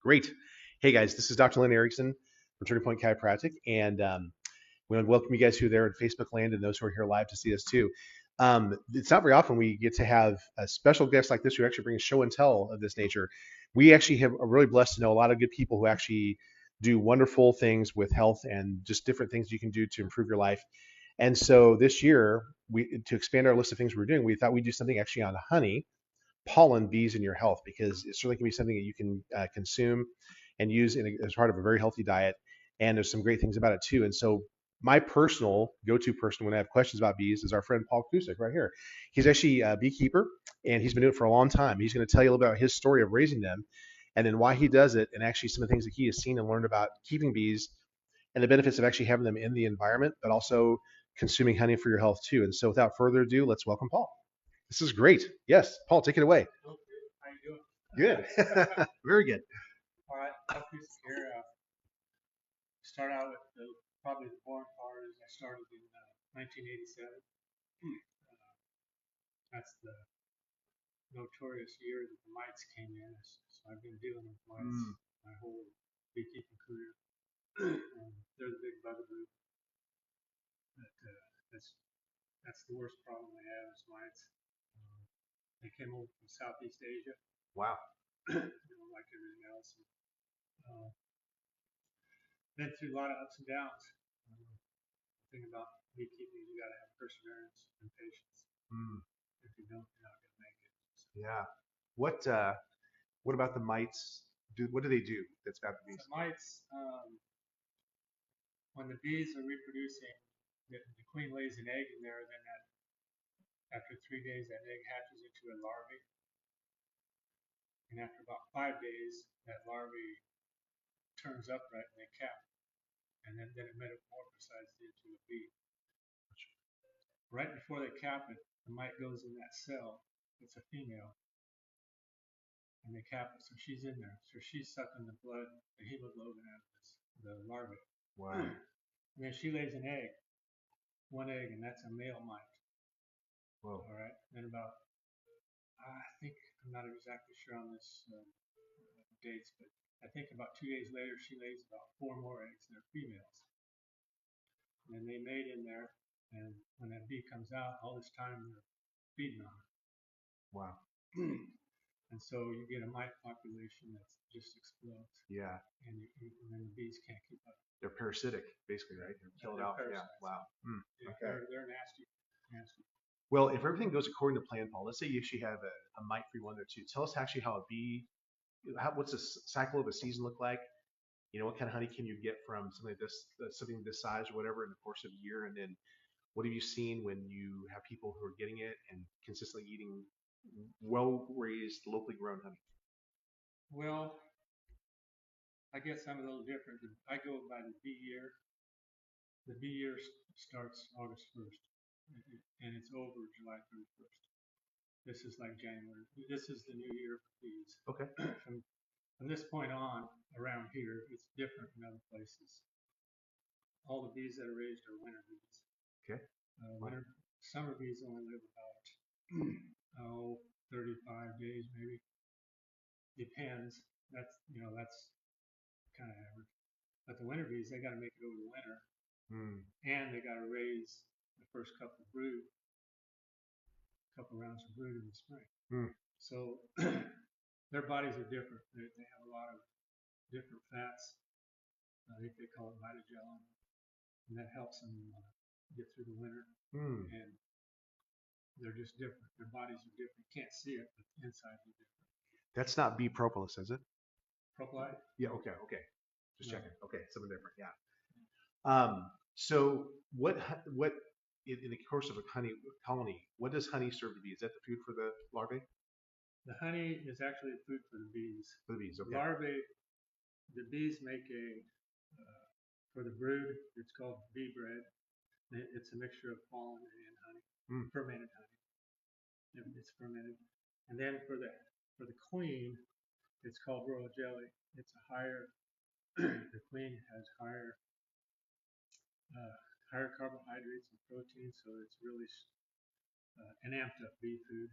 Great. Hey guys, this is Dr. Lynn Erickson from Turning Point Chiropractic, and we want to welcome you guys who are there in Facebook land and those who are here live to see us too. It's not very often we get to have a special guest like this who actually brings show and tell of this nature. We actually are really blessed to know a lot of good people who actually do wonderful things with health and just different things you can do to improve your life. And so this year, to expand our list of things we're doing, we thought we'd do something actually on honey, pollen, bees in your health, because it certainly can be something that you can consume and use as part of a very healthy diet. And there's some great things about it too. And so my personal go-to person when I have questions about bees is our friend Paul Cusick right here. He's actually a beekeeper and he's been doing it for a long time. He's going to tell you a little about his story of raising them and then why he does it and actually some of the things that he has seen and learned about keeping bees and the benefits of actually having them in the environment, but also consuming honey for your health too. And so without further ado, let's welcome Paul. This is great. Yes, Paul, take it away. How you doing? Good. Very good. All right, I'll piece here. Start out with probably the boring part is I started in 1987. That's the notorious year that the mites came in. So I've been dealing with mites Mm, my whole beekeeping career. They're the big bugaboo. But, that's the worst problem I have is mites. Um, they came over from Southeast Asia, wow. like everything else. And, uh, been through a lot of ups and downs. Um, thing about beekeeping, you got to have perseverance and patience. Mm, If you don't, you're not going to make it. So, yeah. What about the mites? What do they do that's bad for so bees? mites, when the bees are reproducing, the queen lays an egg in there, then after 3 days, that egg hatches into a larvae. And after about 5 days, that larvae turns upright and they cap, and then it metamorphosizes into a bee. Right before they cap it, the mite goes in that cell. It's a female, and they cap it. So she's in there. So she's sucking the blood, the hemoglobin out of the larvae. Wow. And then she lays an egg, one egg, and that's a male mite. Whoa. All right. Then about, I think, I'm not exactly sure on this dates, but I think about 2 days later, she lays about four more eggs, and they're females. And then they mate in there, and when that bee comes out, all this time they're feeding on her. Wow. And so you get a mite population that just explodes, Yeah. and then the bees can't keep up. They're parasitic, basically, right? They're killed They're out. Yeah. parasites. Wow. Mm, Yeah, okay. they're nasty, nasty. Well, if everything goes according to plan, Paul, let's say you actually have a mite-free one or two. Tell us actually how a bee, what's the cycle of a season look like? What kind of honey can you get from something like this, something this size or whatever in the course of a year? And then what have you seen when you have people who are getting it and consistently eating well-raised, locally grown honey? Well, I guess I'm a little different. I go by the bee year. The bee year starts August 1st, and it's over July 31st. This is like January. This is the new year for bees. Okay. From this point on, around here, it's different than other places. All the bees that are raised are winter bees. Okay. Wow. Summer bees only live about 35 days maybe. Depends. That's kind of average. But the winter bees, they got to make it over the winter, Mm, and they got to raise the first couple rounds of brood in the spring. mm. So their bodies are different. They have a lot of different fats. I think they call it vitagelin, and that helps them get through the winter. Hmm. And they're just different. Their bodies are different. You can't see it, but the insides are different. That's not bee propolis, is it? Propolyte? Yeah. Okay. Okay. Just No. checking. Okay. Something different. Yeah. So what in the course of a honey colony, what does honey serve to be? Is that the food for the larvae? The honey is actually food for the bees. For the bees. Okay. Larvae, the bees make for the brood, it's called bee bread. It's a mixture of pollen and honey, Mm. fermented honey. It's fermented. And then for the queen, it's called royal jelly. It's a higher, the queen has uh, higher carbohydrates and protein, so it's really an amped up bee food.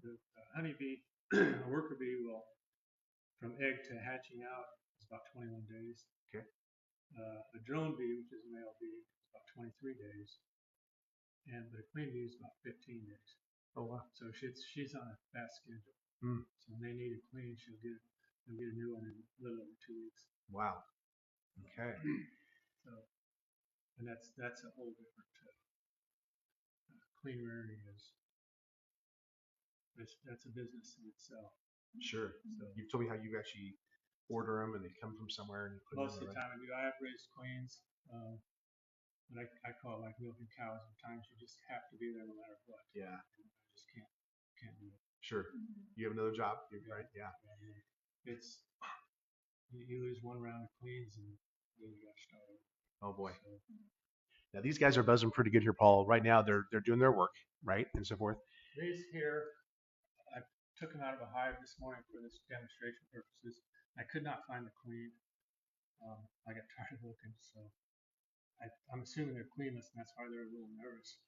The honeybee, a worker bee will from egg to hatching out is about 21 days. Okay. A drone bee, which is a male bee, is about 23 days. But a queen bee is about 15 days. Oh wow. So she's on a fast schedule. Hmm. So when they need a queen, they'll get a new one in a little over 2 weeks. Wow. Okay. So, and that's a whole different queen rearing that's a business in itself. Sure. So You've told me how you actually order them and they come from somewhere and you put most them of in the time I do. I have raised queens, but I call it like milking cows. Sometimes you just have to be there no matter what. Yeah. I just can't do it. Sure. You have another job, right? Yeah. It's you lose one round of queens and then you got to start over. Oh boy. So, Now these guys are buzzing pretty good here, Paul. Right now they're doing their work, right, and so forth. these here, I took them out of a hive this morning for this demonstration purposes. I could not find the queen. I got tired of looking, so I'm assuming they're queenless, and that's why they're a little nervous.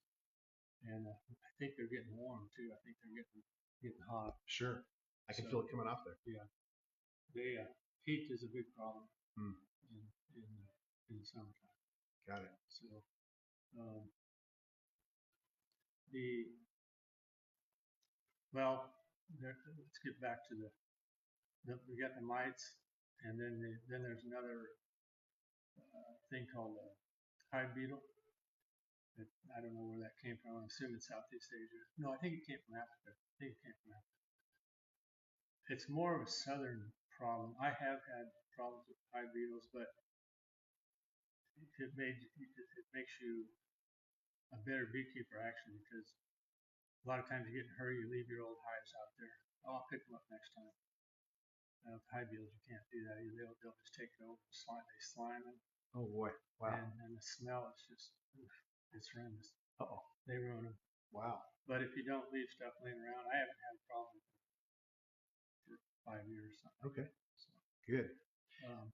And I think they're getting warm too. I think they're getting hot. Sure. I can feel it coming off there. Yeah. Heat is a big problem Hmm. in the summertime. Got it. So let's get back to we got the mites, and then there's another thing called the hive beetle. I don't know where that came from. I'm assuming Southeast Asia. No, I think it came from Africa. It's more of a southern problem. I have had problems with hive beetles, but it makes you a better beekeeper actually, because a lot of times you get in a hurry, you leave your old hives out there. Oh, I'll pick them up next time. With hive beetles, you can't do that. They'll just take it over. They slime them. Oh boy. Wow. And the smell is just, it's horrendous. Uh-oh. They ruin them. Wow. But if you don't leave stuff laying around, I haven't had a problem with them for 5 years or something. Okay. So, Good. um,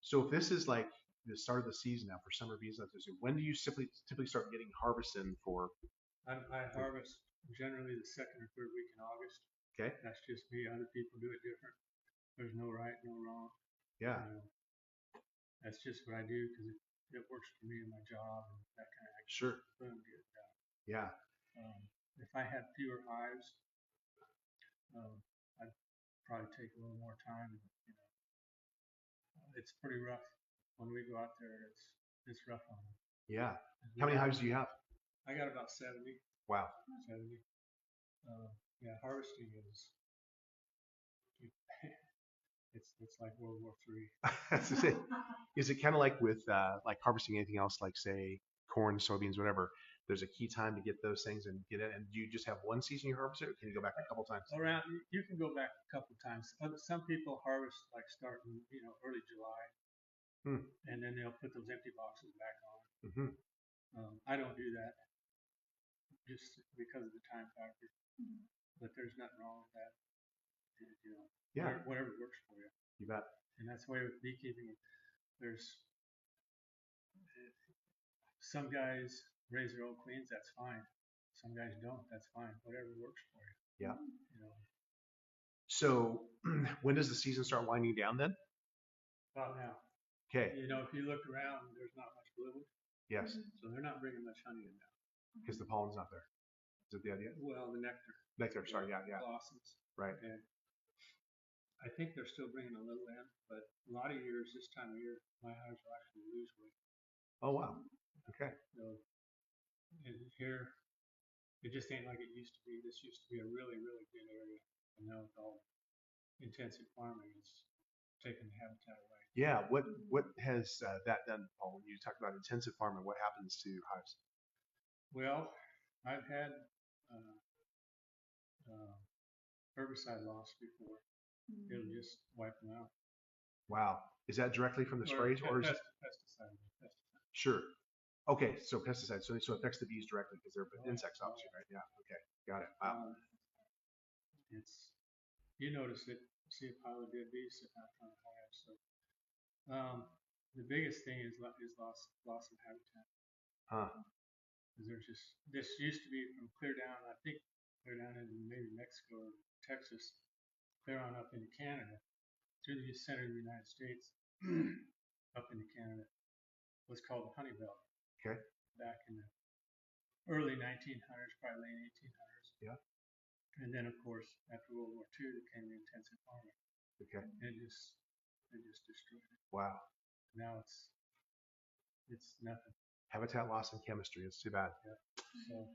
So if this is like the start of the season now for summer bees, when do you typically start getting harvested for? I harvest generally the second or third week in August. Okay. That's just me. Other people do it different. There's no right, no wrong. Yeah. That's just what I do because it works for me and my job and that kind of thing. Sure. Boom, get it done. Yeah. If I had fewer hives, I'd probably take a little more time. It's pretty rough when we go out there. It's rough on them. Yeah. How many hives do you have? I got about 70. Wow. 70. Yeah, harvesting it's like World War III. Is it kind of like with like harvesting anything else, like say corn, soybeans, whatever? There's a key time to get those things and get it. And do you just have one season you harvest it, or can you go back a couple times? You can go back a couple times. Some people harvest like starting early July, and then they'll put those empty boxes back on. Mm-hmm. I don't do that just because of the time factor. But there's nothing wrong with that. Yeah. Whatever works for you. You bet. And that's the way with beekeeping. There's some guys raise their own queens. That's fine. Some guys don't. That's fine. Whatever works for you. Yeah. So when does the season start winding down then? About now. Okay. If you look around, there's not much bloom. Yes. So they're not bringing much honey in now. Because the pollen's not there. Is that the idea? Well, the nectar. Nectar. Sorry. Yeah. Blossoms. Right. Okay. I think they're still bringing a little in, but a lot of years, this time of year, my hives will actually lose weight. Oh, wow. Okay. So, and here, it just ain't like it used to be. This used to be a really, really good area. And now with all intensive farming, it's taking the habitat away. Yeah. What has that done, Paul? When you talk about intensive farming, what happens to hives? Well, I've had herbicide loss before. It'll just wipe them out. Wow. Is that directly from the sprays or is it pesticide? Sure. Okay, so pesticides. So it affects the bees directly because they're insects, obviously, right? Yeah. Okay. Got it. Wow. You notice it. See a pile of dead bees sitting out front of the hive. So the biggest thing is loss of habitat. Huh. Because this used to be from clear down. I think clear down into maybe Mexico or Texas. clear on up into Canada, through the center of the United States, up into Canada, was called the Honey Belt. Okay. Back in the early 1900s, probably late 1800s. Yeah. And then, of course, after World War II, there came the intensive farming. Okay. And it just destroyed it. Wow. Now it's nothing. Habitat loss and chemistry. It's too bad. Yeah. So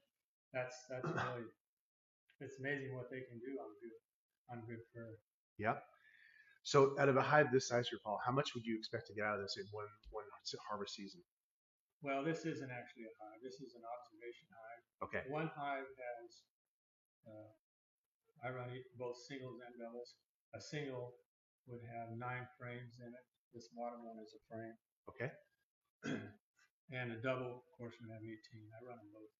that's really, it's amazing what they can do on good fur. Yeah. So out of a hive this size, Paul, how much would you expect to get out of this in one harvest season? Well, this isn't actually a hive. This is an observation hive. Okay. One hive has, I run both singles and doubles. A single would have 9 frames in it. This bottom one is a frame. Okay. And a double, of course, would have 18. I run them both.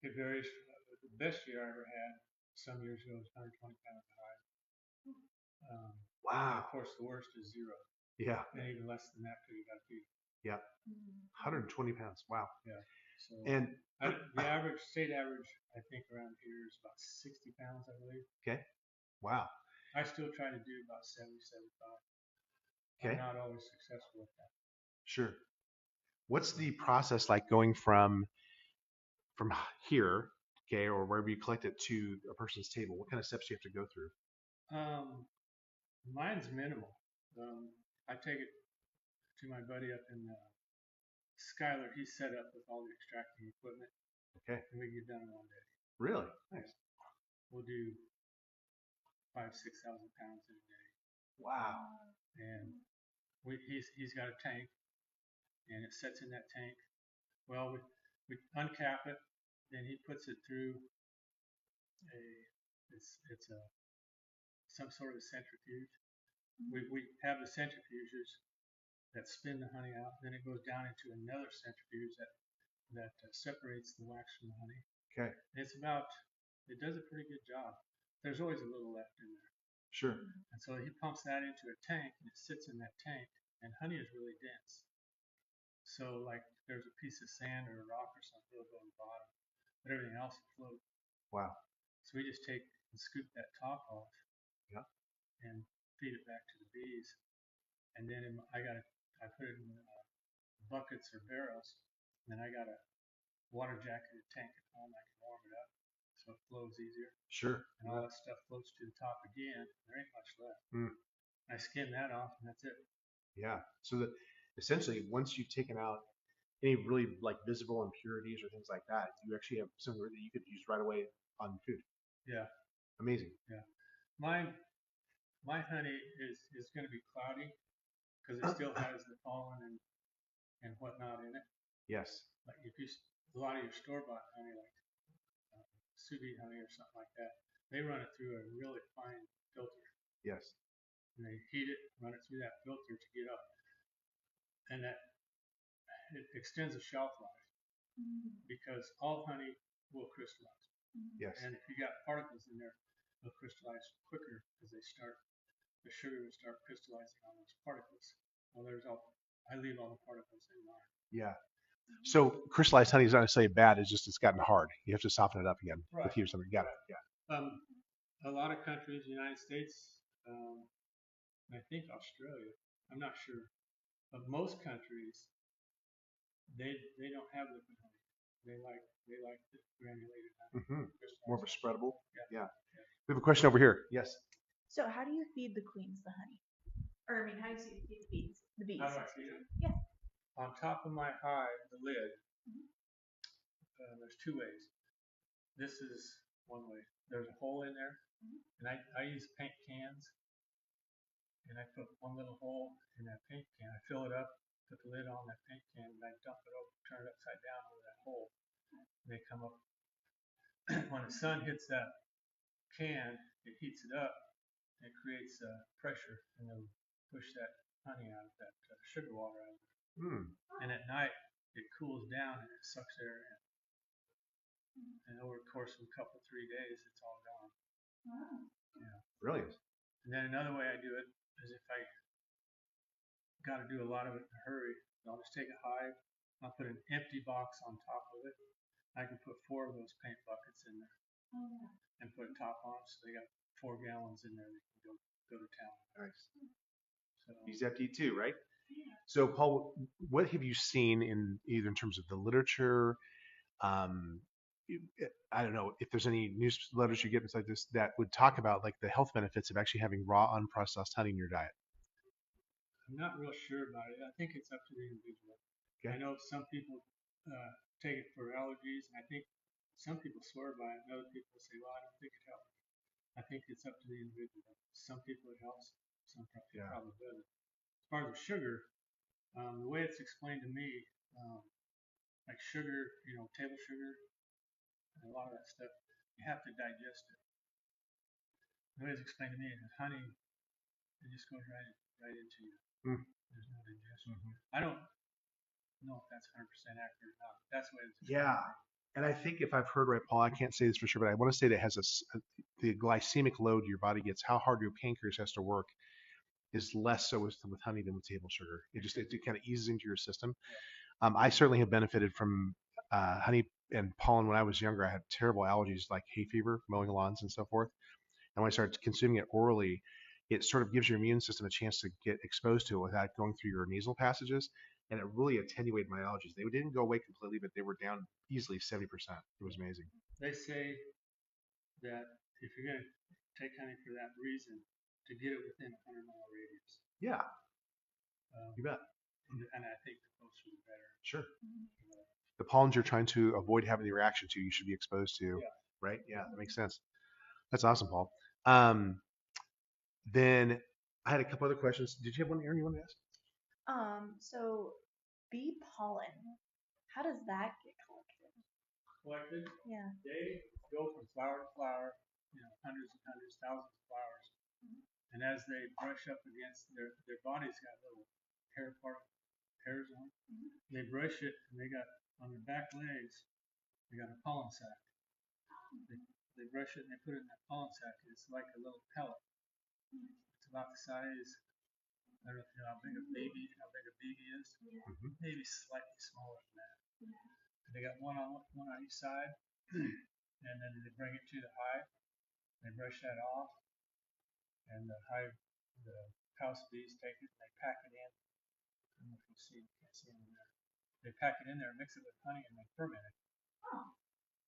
It varies. The best year I ever had, some years ago, was 120 pounds of hive. Wow. Of course, the worst is 0. Yeah. And even less than that because you got to feed. Yeah. 120 pounds. Wow. Yeah. So and the state average, I think around here is about 60 pounds, I believe. Okay. Wow. I still try to do about 70, 75. Okay. I'm not always successful with that. Sure. What's the process like going from here, okay, or wherever you collect it to a person's table? What kind of steps do you have to go through? Mine's minimal. I take it to my buddy up in Schuyler. He's set up with all the extracting equipment. Okay. And we get done in one day. Really? Nice. We'll do 5,000 to 6,000 pounds in a day. Wow. And he's got a tank, and it sits in that tank. Well, we uncap it, then he puts it through some sort of a centrifuge. We have the centrifuges that spin the honey out, then it goes down into another centrifuge that separates the wax from the honey. Okay. And it does a pretty good job. There's always a little left in there. Sure. And so he pumps that into a tank, and it sits in that tank, and honey is really dense. So like there's a piece of sand or a rock or something that'll go on the bottom, but everything else will float. Wow. So we just take and scoop that top off. Yeah. And feed it back to the bees. And then I put it in buckets or barrels, and then I got a water jacketed tank at home. I can warm it up so it flows easier. Sure. And all that stuff floats to the top again. There ain't much left. I skim that off, and that's it. Yeah. So that essentially, once you've taken out any really like visible impurities or things like that, you actually have something that you could use right away on food. Yeah. Amazing. Yeah. My honey is going to be cloudy because it still has the pollen and whatnot in it. Yes. Like a lot of your store-bought honey, like sous vide honey or something like that, they run it through a really fine filter. Yes. And they heat it, run it through that filter to get up, and it extends the shelf life because all honey will crystallize. Yes. And if you got particles in there, they'll crystallize quicker because the sugar will start crystallizing on those particles. Well, I leave all the particles in mine. Yeah. So crystallized honey is not necessarily bad. It's just it's gotten hard. You have to soften it up again with heat or something. Got it. Yeah. A lot of countries, the United States, and I think Australia, I'm not sure, but most countries, they don't have liquid honey. They like the granulated honey. More of a spreadable. Yeah. We have a question over here. Yes. So how do you feed the queens the honey? Or I mean, how do you feed the bees? How do I feed them? Yeah. On top of my hive, the lid, there's 2 ways. This is one way. There's a hole in there, and I use paint cans, and I put one little hole in that paint can. I fill it up, put the lid on that paint can, and I dump it over, turn it upside down over that hole. And they come up. When the sun hits that can, it heats it up, and it creates pressure, and it'll push that honey out of that sugar water out of it. And at night, it cools down and it sucks air in. And over the course of a couple, 3 days, it's all gone. Wow. Yeah. Brilliant. And then another way I do it is if I got to do a lot of it in a hurry, I'll just take a hive, I'll put an empty box on top of it. I can put 4 of those paint buckets in there. Oh, yeah. and put a top on it, so they got 4 gallons in there. They can go to town. Nice. So Use FD2, right? Yeah. So, Paul, what have you seen in either in terms of the literature? Um, I don't know if there's any newsletters you get inside this that would talk about like the health benefits of actually having raw, unprocessed honey in your diet. I'm not real sure about it. I think it's up to the individual. Okay. I know some people take it for allergies, and I think some people swear by it, and other people say, well, I don't think it helps. I think it's up to the individual. Some people it helps, some people Yeah. probably doesn't. As far as the sugar, the way it's explained to me, like sugar, table sugar, and a lot of that stuff, you have to digest it. The way it's explained to me is honey, it just goes right into you. Mm. There's no digestion. Mhm. I don't know if that's 100% accurate or not. That's the way it's Yeah. explained to me. And I think if I've heard right, Paul, I can't say this for sure, but I want to say that it has the glycemic load your body gets, how hard your pancreas has to work, is less so with honey than with table sugar. It kind of eases into your system. I certainly have benefited from honey and pollen when I was younger. I had terrible allergies like hay fever, mowing lawns and so forth. And when I started consuming it orally, it sort of gives your immune system a chance to get exposed to it without going through your nasal passages. And it really attenuated my allergies. They didn't go away completely, but they were down easily 70%. It was amazing. They say that if you're going to take honey for that reason, to get it within a 100-mile radius. Yeah, Um, you bet. and I think the closer the better. Sure. You know. The pollens you're trying to avoid having the reaction to, you should be exposed to, Yeah. right? Yeah, that makes sense. That's awesome, Paul. Then I had a couple other questions. Did you have one, Aaron, you wanted to ask? So bee pollen, how does that get collected? Collected, Yeah. they go from flower to flower, hundreds and hundreds, thousands of flowers. And as they brush up against their body's got little hairs on it. They brush it, and they got on their back legs, they got a pollen sac. They brush it and they put it in that pollen sac. It's like a little pellet. It's about the size. I don't know if you know how big a baby is. Mhm. Maybe slightly smaller than that. And they got one on each side, and then they bring it to the hive. They brush that off, and the house bees take it and they pack it in. I don't know if you see, you can't see them there. They pack it in there, mix it with honey, and they ferment it. Oh.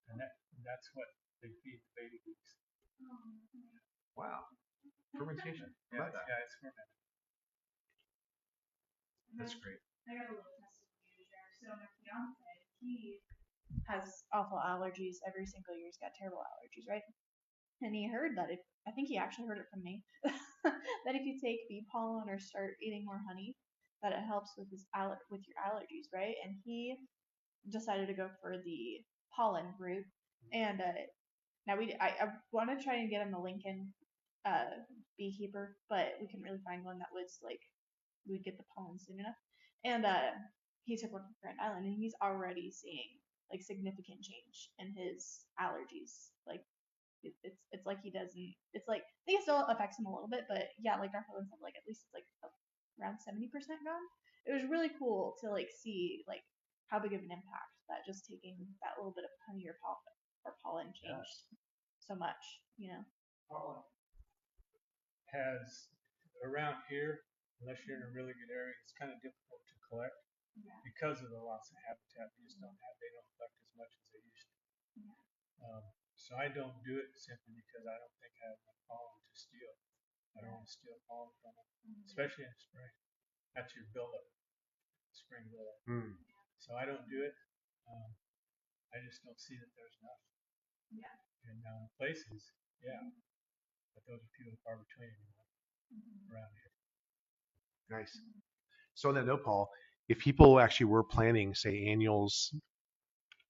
And that's what they feed the baby bees. Wow. Fermentation. How about that? Yeah, it's fermented. That's great. I got a little testimony to share. So my fiance, he has awful allergies every single year. He's got terrible allergies, right? And he heard that I think he actually heard it from me, that if you take bee pollen or start eating more honey, that it helps with with your allergies, right? And he decided to go for the pollen route. And now I want to try and get him a Lincoln beekeeper, but we couldn't really find one that was like we would get the pollen soon enough. And he took one from Grand Island, and he's already seeing like significant change in his allergies. Like it's like he doesn't. It's like I think it still affects him a little bit, but yeah, like Dr. Lynn said, like at least it's like around 70% gone. It was really cool to like see like how big of an impact that just taking that little bit of honey or pollen changed so much, you know. Pollen has around here, unless you're in a really good area, it's kind of difficult to collect because of the loss of habitat. They don't collect as much as they used to. So I don't do it simply because I don't think I have enough pollen to steal. I don't want to steal pollen from them, especially in the spring. That's your buildup, spring buildup. So I don't do it. I just don't see that there's enough. Yeah. And places, yeah, but those are few and far between anymore around here. Nice. So on that note, Paul, if people actually were planting, say, annuals,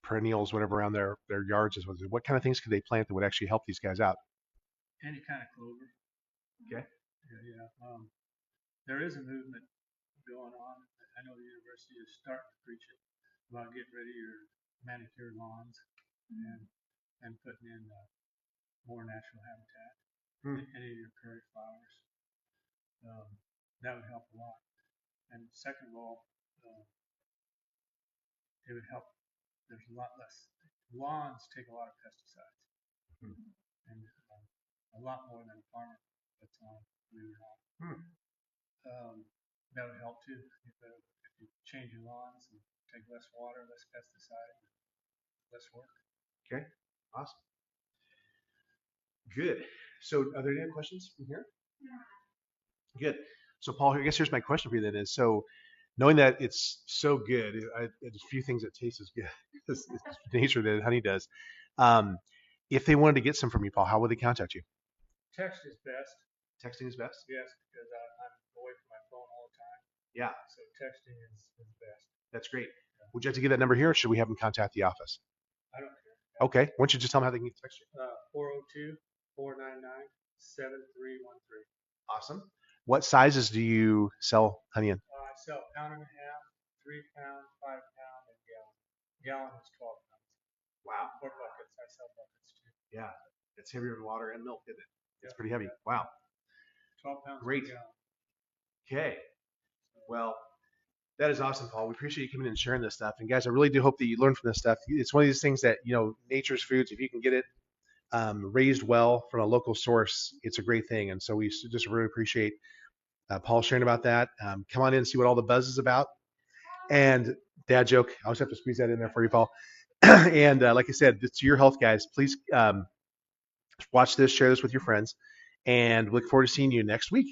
perennials, whatever around their yards, what kind of things could they plant that would actually help these guys out? Any kind of clover. Okay. Yeah. There is a movement going on. I know the university is starting to preach it about getting rid of your manicured lawns and putting in more natural habitat. Any of your prairie flowers. That would help a lot. And second of all, it would help. There's a lot less. Lawns take a lot of pesticides. and a lot more than a farmer puts on, believe it or not. That would help too. If you change your lawns and take less water, less pesticide, less work. Okay, awesome. Good. So are there any other questions from here? Good. So Paul, I guess here's my question for you then is, so knowing that it's so good, there's a few things that taste as good as nature that honey does. Um, if they wanted to get some from you, Paul, how would they contact you? Text is best, Texting is best? yes, because I'm away from my phone all the time. Yeah, So texting is best. that's great. Would you like to give that number here, or should we have them contact the office? I don't care. Okay, why don't you just tell them how they can text you? 402-499-7313. Awesome. What sizes do you sell honey in? I sell pound and a half, 3 pound, 5 pound, and gallon. Gallon is 12 pounds. Wow. Or buckets. I sell buckets too. Yeah, it's heavier than water and milk, isn't it? It's Yeah. pretty heavy. Wow. 12 pounds Great. per gallon. Okay. Well, that is awesome, Paul. We appreciate you coming in and sharing this stuff. And guys, I really do hope that you learn from this stuff. It's one of these things that, nature's foods, if you can get it raised well from a local source, it's a great thing. And so we just really appreciate Paul sharing about that. Come on in and see what all the buzz is about. And dad joke, I always have to squeeze that in there for you, Paul. And like I said, it's your health, guys. Please watch this, share this with your friends, and look forward to seeing you next week.